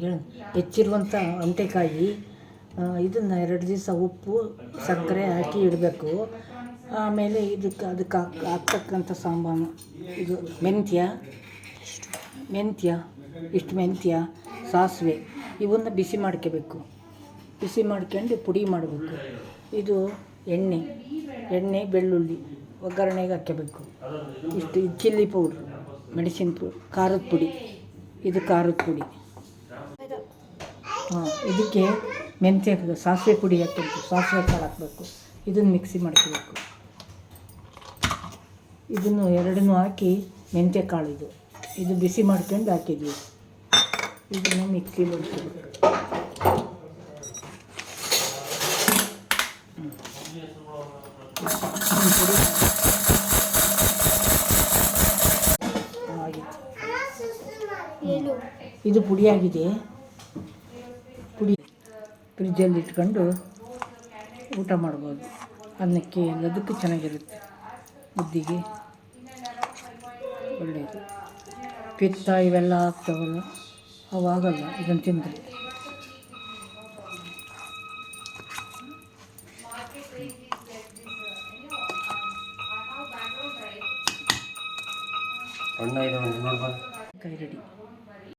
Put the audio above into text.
ಹೇಳು. ಹೆಚ್ಚಿರುವಂಥ ಅಂತೆಕಾಯಿ ಇದನ್ನು 2 ದಿವಸ ಉಪ್ಪು ಸಕ್ಕರೆ ಹಾಕಿ ಇಡಬೇಕು. ಆಮೇಲೆ ಅದಕ್ಕೆ ಹಾಕ್ತಕ್ಕಂಥ ಸಾಂಬಾರು ಇದು ಮೆಂತ್ಯ ಸಾಸಿವೆ ಇವನ್ನ ಬಿಸಿ ಮಾಡ್ಕೋಬೇಕು. ಬಿಸಿ ಮಾಡ್ಕೊಂಡು ಪುಡಿ ಮಾಡಬೇಕು. ಇದು ಎಣ್ಣೆ ಬೆಳ್ಳುಳ್ಳಿ ಒಗ್ಗರಣೆಗೆ ಹಾಕ್ಕೋಬೇಕು. ಇಷ್ಟು ಚಿಲ್ಲಿ ಪೌಡ್ರು, ಮೆಣಸಿನ ಖಾರದ ಪುಡಿ, ಇದು ಖಾರದ ಪುಡಿ. ಇದಕ್ಕೆ ಸಾಸಿವೆ ಪುಡಿ ಹಾಕಬೇಕು, ಸಾಸಿವೆ ಕಾಳು ಹಾಕಬೇಕು. ಇದನ್ನು ಮಿಕ್ಸಿ ಮಾಡ್ಕೋಬೇಕು. ಇದನ್ನು ಎರಡನ್ನೂ ಹಾಕಿ ಮೆಂತ್ಯ ಕಾಳು ಇದು ಬಿಸಿ ಮಾಡ್ಕೊಂಡು ಹಾಕಿದ್ವಿ. ಇದನ್ನು ಮಿಕ್ಸಿ ಮಾಡ್ಕೋಬೇಕು. ಇದು ಪುಡಿಯಾಗಿದೆ. ಪುಡಿ ಫ್ರಿಜ್ಜಲ್ಲಿ ಇಟ್ಕೊಂಡು ಊಟ ಮಾಡ್ಬೋದು. ಅನ್ನಕ್ಕೆ ಎಲ್ಲದಕ್ಕೂ ಚೆನ್ನಾಗಿರುತ್ತೆ. ಮುದ್ದಿಗೆ ಒಳ್ಳೆಯದು. ಪಿತ್ತ ಇವೆಲ್ಲ ಆಗ್ತಾವಲ್ಲ, ಅವಾಗಲ್ಲ ಇದನ್ನು ತಿಂದರೆ. ಕೈ ರೆಡಿ.